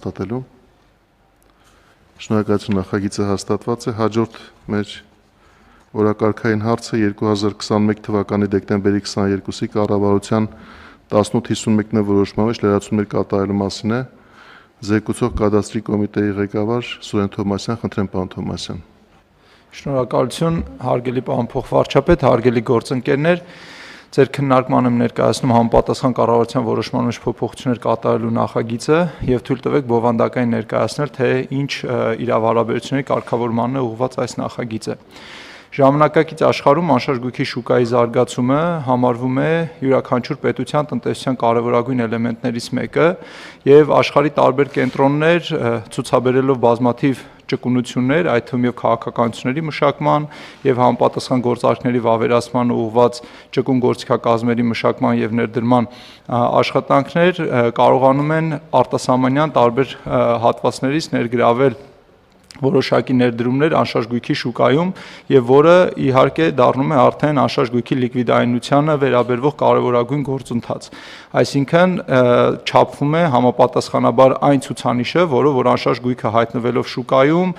Հաստատելու։ Շնորհակալություն, նախագիծը հաստատված է։ Հաջորդ մեր օրակարգային հարցը 2021 թվականի դեկտեմբերի 22-ի կառավարության 1851-ն որոշմամբ լրացումներ կատարելու մասին է։ Զեկուցող կադաստրի կոմիտեի ղեկավար Սուրեն Թովմասյան, խնդրեմ պարոն Թովմասյան։ Շնորհակալություն, հարգելի պարոն փոխվարչապետ, հարգելի գործընկերներ, Ձեր քննարկման եմ ներկայացնում համապատասխան կառավարության որոշման մեջ փոփոխություններ կատարելու նախագիծը եւ թույլ տվեք բովանդակային ներկայացնել, թե ինչ իրավահարաբերությունների կարգավորմանն է ուղղված այս նախագիծը։ Ժամանակակից աշխարհում անշարժ գույքի շուկայի զարգացումը համարվում է յուրաքանչյուր պետության տնտեսության կարևորագույն էլեմենտներից մեկը եւ աշխարհի տարբեր կենտրոններ ցուցաբերելով բազմաթիվ ճկունություններ, այդ թվում եւ քաղաքականությունների մշակման եւ համապատասխան գործարքների վավերացման ուղղված ճկուն գործիքակազմերի մշակման եւ ներդրման աշխատանքներ կարողանում են արտասահմանյան տարբեր հատվածներից ներգրավել որոշակի ներդրումներ անշարժ գույքի շուկայում եւ որը իհարկե դառնում է արդեն անշարժ գույքի լիկվիդայնությանը վերաբերող կարևորագույն գործընթաց։ Այսինքն չափվում է համապատասխանաբար այն ցուցանիշը, որը որ անշարժ գույքը հայտնվելով շուկայում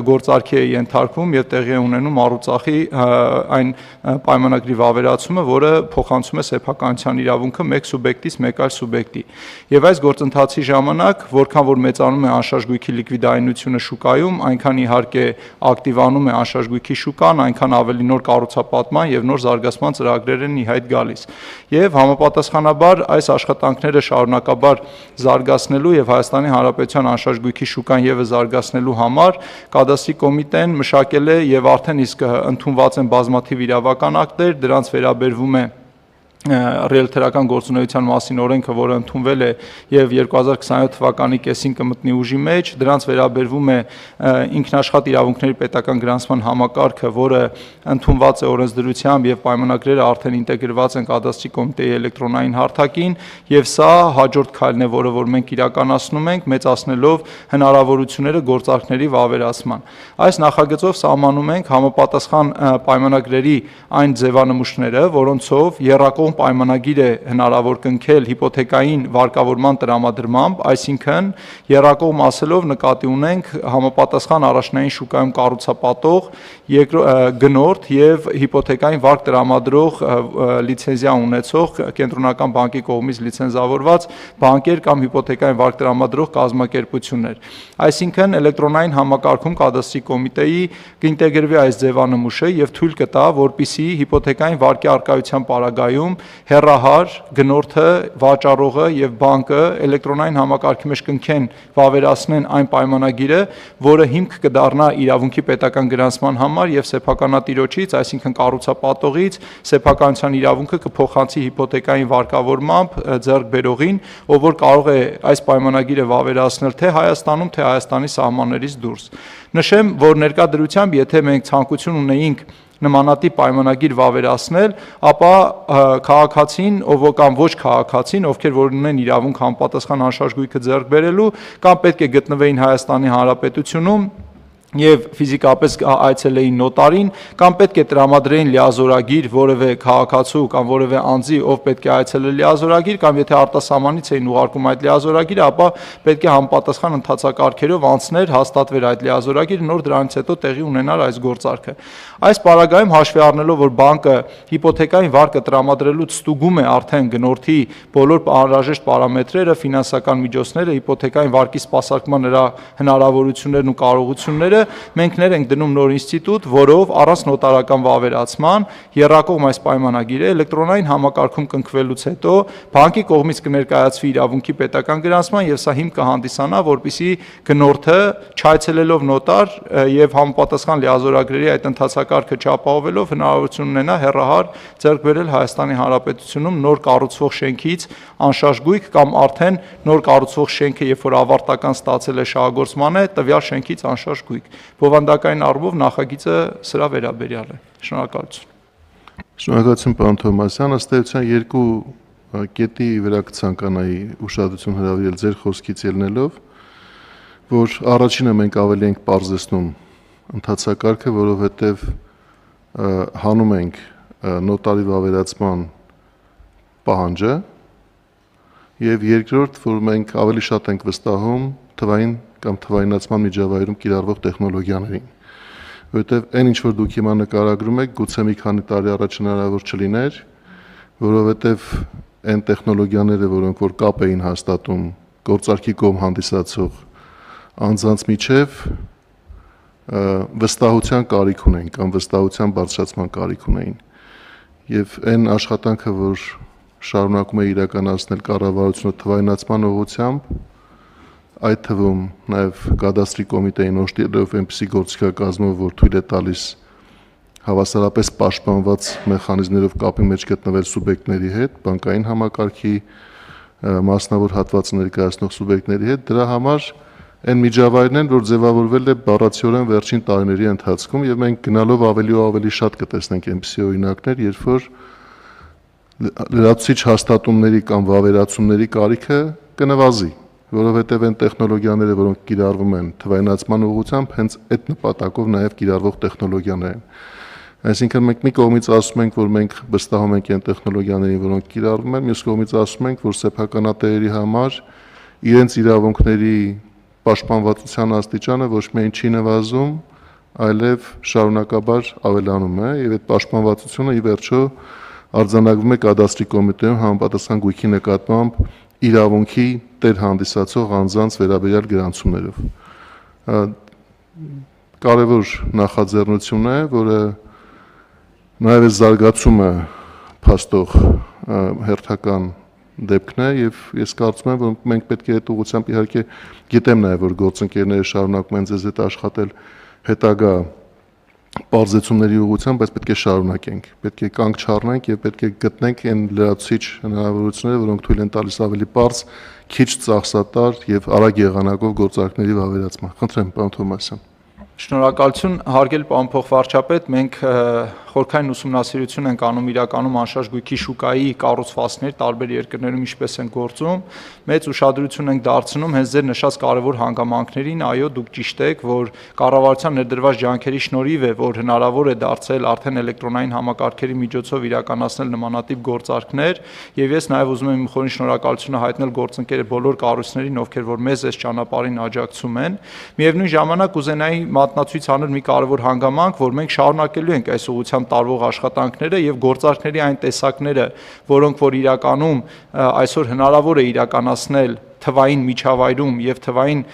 գործարքի է ենթարկվում եւ տեղի է ունենում առուծախի այն պայմանագրի վավերացումը, որը փոխանցում է սեփականության իրավունքը մեկ սուբյեկտից մեկ այլ սուբյեկտի։ Եվ այս գործընթացի ժամանակ, որքան որ մեծանում է անշարժ գույքի լիկվիդայնությունը շուկայում, այնքան իհարկե ակտիվանում է անշարժ գույքի շուկան, այնքան ավելի նոր կառուցապատման եւ նոր զարգացման ծրագրեր են ի հայտ գալիս։ Եվ համապատասխանաբար այս աշխատանքները շարունակաբար զարգացնելու եւ Հայաստանի Հանրապետության անշարժ գույքի շուկան եւս զարգացնելու համար կադաստրի կոմիտեն մշակել է եւ արդեն իսկ ընդունված են բազմաթիվ իրավական ակտեր, դրանց վերաբերվում է ռիելթորական գործունեության մասին օրենքը, որը ընդունվել է եւ 2027 թվականի կեսին կմտնի ուժի մեջ, դրանց վերաբերվում է ինքնաշխատ իրավունքների պետական գրանցման համակարգը, որը ընդունված է օրենսդրությամբ եւ պայմանագրերը արդեն ինտեգրված են կադաստրի կոմիտեի էլեկտրոնային հարթակին եւ սա հաջորդ քայլն է, որը որ մենք իրականացնում ենք, մեծացնելով հնարավորությունները գործարքների վավերացման։ Այս նախագծով սահմանում ենք համապատասխան պայմանագրերի այն ձևանմուշները, որոնցով եռակողմ պայմանագիր է հնարավոր կնքել հիպոթեկային վարկավորման տրամադրմամբ, այսինքն եռակողմ ասելով նկատի ունենք համապատասխան առաջնային շուկայում կառուցապատող գնորդ եւ հիպոթեկային վարկ տրամադրող լիցենզիա ունեցող կենտրոնական բանկի կողմից լիցենզավորված բանկեր կամ հիպոթեկային վարկ տրամադրող կազմակերպություններ։ Այսինքն էլեկտրոնային համակարգում կադաստրի կոմիտեի կինտեգրվի այս ձևանմուշը եւ թույլ կտա, որպիսի հիպոթեկային վարկի առկայության պարագայում հեռահար գնորդը, վաճառողը եւ բանկը էլեկտրոնային համակարգի մեջ կնքեն վավերացնեն այն պայմանագիրը, որը հիմք կդառնա իրավունքի պետական գրանցման համար եւ սեփականատիրոջից, այսինքն կառուցապատողից սեփականության իրավունքը կփոխանցի հիպոթեկային վարկավորմամբ ձեռք բերողին, ով որ կարող է այս պայմանագիրը վավերացնել թե Հայաստանում, թե Հայաստանի սահմաններից դուրս։ Նշեմ, որ ներկա դրությամբ, եթե մենք ցանկություն ունեինք նմանատիպ պայմանագիր վավերացնել, ապա քաղաքացին, ով կամ ոչ քաղաքացին, ովքեր որ ունեն իրավունք համապատասխան անշարժ գույքը ձեռք բերելու, կամ պետք է գտնվեին Հայաստանի Հանրապետությունում եւ ֆիզիկապես այցելեին նոտարին, կամ պետք է տրամադրեին լիազորագիր որևէ քաղաքացու կամ որևէ անձի, ով պետք է այցելել լիազորագիր, կամ եթե արտասահմանից էին ուղարկում այդ լիազորագիրը, ապա պետք է համապատասխան ընթացակարգերով անցներ, հաստատվեր այդ լիազորագիրը, նոր դրանից հետո տեղի ունենար այս գործարքը։ Այս պարագայում հաշվի առնելով, որ բանկը հիպոթեկային վարկը տրամադրելուց ստուգում է արդեն գնորդի բոլոր անհրաժեշտ պարամետրերը, ֆինանսական միջոցները, հիպոթեկային վարկի սպասարկման նրա հնարավորություններն ու կարողությունները, մենք ներ ենք դնում նոր ինստիտուտ, որով առանց նոտարական վավերացման եռակողմ այս պայմանագիրը էլեկտրոնային համակարգում կնքվելուց հետո բանկի կողմից կներկայացվի իրավունքի պետական գրանցման եւ սա հիմք կհանդիսանա, որպիսի գնորդը չայցելելով նոտար եւ համապատասխան լիազորագրերի այդ ընթացակարգը չապահովելով հնարավորություն ունենա հեռահար ձեռք բերել Հայաստանի Հանրապետությունում նոր կառուցվող շենքից անշարժ գույք կամ արդեն նոր կառուցվող շենքը, երբ որ ավարտական ստացել է շահագործման է, տվյալ շենքից անշարժ գույք։ Բովանդակային առումով նախագիծը սրա վերաբերյալ է։ Շնորհակալություն։ Շնորհակալություն պարոն Թովմասյան, ըստ էության երկու կետի վրա կցանկանայի ուշադրություն հրավիրել ձեր խոսքից ելնելով, որ առաջինը մենք ավելի ենք պարզեցնում ընթացակարգը, որովհետև հանում ենք նոտարի վավերացման պահանջը եւ երկրորդ, որ մենք ավելի շատ ենք վստահում թվային կամ թվայնացման միջավայրում կիրառվող տեխնոլոգիաներին, որովհետև այն ինչ որ դուք հիմա նկարագրում եք, գուցե մի քանի տարի առաջ հնարավոր չլիներ, որովհետև այն տեխնոլոգիաները, որոնք որ կապ էին հաստատում գործարքի կողմ հանդիսացող անձանց միջև, վստահության կարիք ունեն կամ վստահության բարձրացման կարիք ունեին, եւ այն աշխատանքը, որ շարունակում է իրականացնել կառավարությունը թվայնացման ուղղությամբ, այդ թվում նաև կադաստրի կոմիտեին օժտելով այնպիսի գործիքակազմով, որ թույլ է տալիս հավասարապես պաշտպանված մեխանիզմներով կապի մեջ գտնվել սուբյեկտների հետ, բանկային համակարգի մասնավոր հատվածը ներկայացնող սուբյեկտների հետ, դրա համար այն միջավայրն են, որ ձևավորվել է բառացիորեն վերջին տարիների ընթացքում եւ մենք գնալով ավելի ու ավելի շատ կտեսնենք այնպիսի օրինակներ, երբ որ լրացուցիչ հաստատումների կամ վավերացումների կարիքը կնվազի, որովհետև այն տեխնոլոգիաները, որոնք կիրառվում են թվայնացման ուղղությամբ, հենց այդ նպատակով նաև կիրառվող տեխնոլոգիաներ են։ Այսինքն մենք մի կողմից ասում ենք, որ մենք վստահում ենք այն տեխնոլոգիաներին, որոնք կիրառվում են, մյուս կողմից ասում ենք, որ սեփականատերերի համար իրենց իրավունքների պաշտպանվածության աստիճանը ոչ միայն չի նվազում, այլև շարունակաբար ավելանում է, եւ այդ պաշտպանվածությունը ի վերջո արձանագրվում է կադաստրի կոմիտեում համապատասխան գույքի նկատմամբ իրավունքի տեր հանդիսացող անձանց վերաբերյալ գրանցումներով։ Կարևոր նախաձեռնություն է, որը նաև է զարգացումը փաստող հերթական դեպքն է եւ ես կարծում եմ, որ մենք պետք է այդ ուղղությամբ իհարկե գիտեմ նաև, որ գործընկերները շարունակում են ձեզ հետ աշխատել հետագա պարզեցումների ուղղությամբ, բայց պետք է շարունակենք, պետք է կանգ չառնենք եւ պետք է գտնենք այն լրացուցիչ հնարավորությունները, որոնք թույլ են տալիս ավելի պարզ, քիչ ծախսատար եւ արագ եղանակով գործարքների վավերացման։ Խնդրեմ, պարոն Թովմասյան։ Շնորհակալություն, հարգելի պարոն փոխվարչապետ, մենք խորքային ուսումնասիրություն ենք անում իրականում անշարժ գույքի շուկայի կառուցվածքներ տարբեր երկրներում ինչպես են գործում, մեծ ուշադրություն ենք դարձնում հենց ձեր նշած կարևոր հանգամանքներին, այո, դուք ճիշտ եք, որ կառավարության ներդրված ջանքերի շնորհիվ է, որ հնարավոր է դարձել արդեն էլեկտրոնային համակարգերի միջոցով իրականացնել նմանատիպ գործարքներ, եւ ես նաեւ ուզում եմ իմ խորին շնորհակալությունը հայտնել գործընկեր բոլոր կառույցներին, ովքեր որ մեզ այս ճանապարհին աջակցում են։ Միևնույն ժամանակ կուզենայի մատնացույց անել մի կարևոր հանգամանք, որ մենք շարունակելու ենք այս ուղղությամբ տարվող աշխատանքները եւ գործարքների այն տեսակները, որոնք որ իրականում այսօր հնարավոր է իրականացնել թվային միջավայրում եւ թվային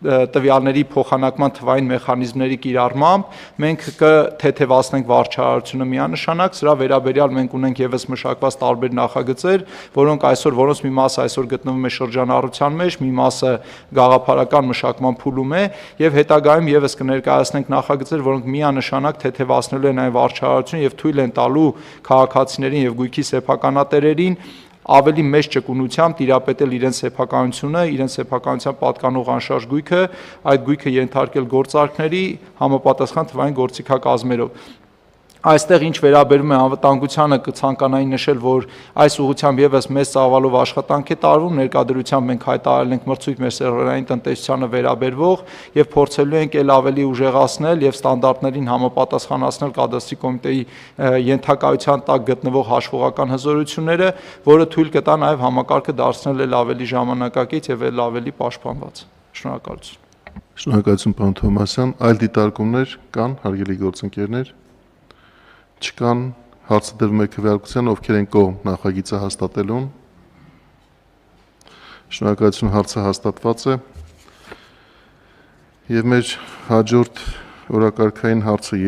տվյալների փոխանակման թվային մեխանիզմների կիրառմամբ, մենք կթեթևացնենք վարչարարությունը միանշանակ, սրա վերաբերյալ մենք ունենք եւս մշակված տարբեր նախագծեր, որոնք որոնց մի մասը այսօր գտնվում է շրջանառության մեջ, մի մասը գաղափարական մշակման փուլում է եւ հետագայում եւս կներկայացնենք նախագծեր, որոնք միանշանակ թեթևացնելու են այն վարչարարությունը եւ թույլ են տալու քաղաքացիներին եւ գույքի սեփականատերերին ավելի մեծ ճկունությամբ տիրապետել իրենց սեփականությունը, իրենց սեփականության պատկանող անշարժ գույքը, այդ գույքը ենթարկել գործարքների համապատասխան թվային գործիքակազմերով։ Այստեղ ինչ վերաբերում է անվտանգությանը կցանկանայի նշել, որ այս ուղղությամբ եւս մեծ ծավալով աշխատանք է տարվում, ներկայդրությամբ մենք հայտարարել ենք մրցույթ մեր սերվերային տնտեսությանը վերաբերվող եւ փորձելու ենք ել ավելի ուժեղացնել եւ ստանդարտներին համապատասխանացնել կադաստրի կոմիտեի ենթակայության տակ գտնվող հաշվողական հզորությունները, որը թույլ կտա նաեւ համակարգը դարձնել ել ավելի ժամանակակից եւ ել ավելի պաշտպանված։ Շնորհակալություն։ Շնորհակալություն, պարոն Թովմասյան։ Այլ դիտարկումներ կան, հարգելի գործընկերներ։ Չկան, հարցը դրվում է քվեարկության, ովքեր են կողմ նախագիծը հաստատելուն։ Շնորհակալություն, հարցը հաստատված է։ Եվ մեր հաջորդ օրակարգային հարցը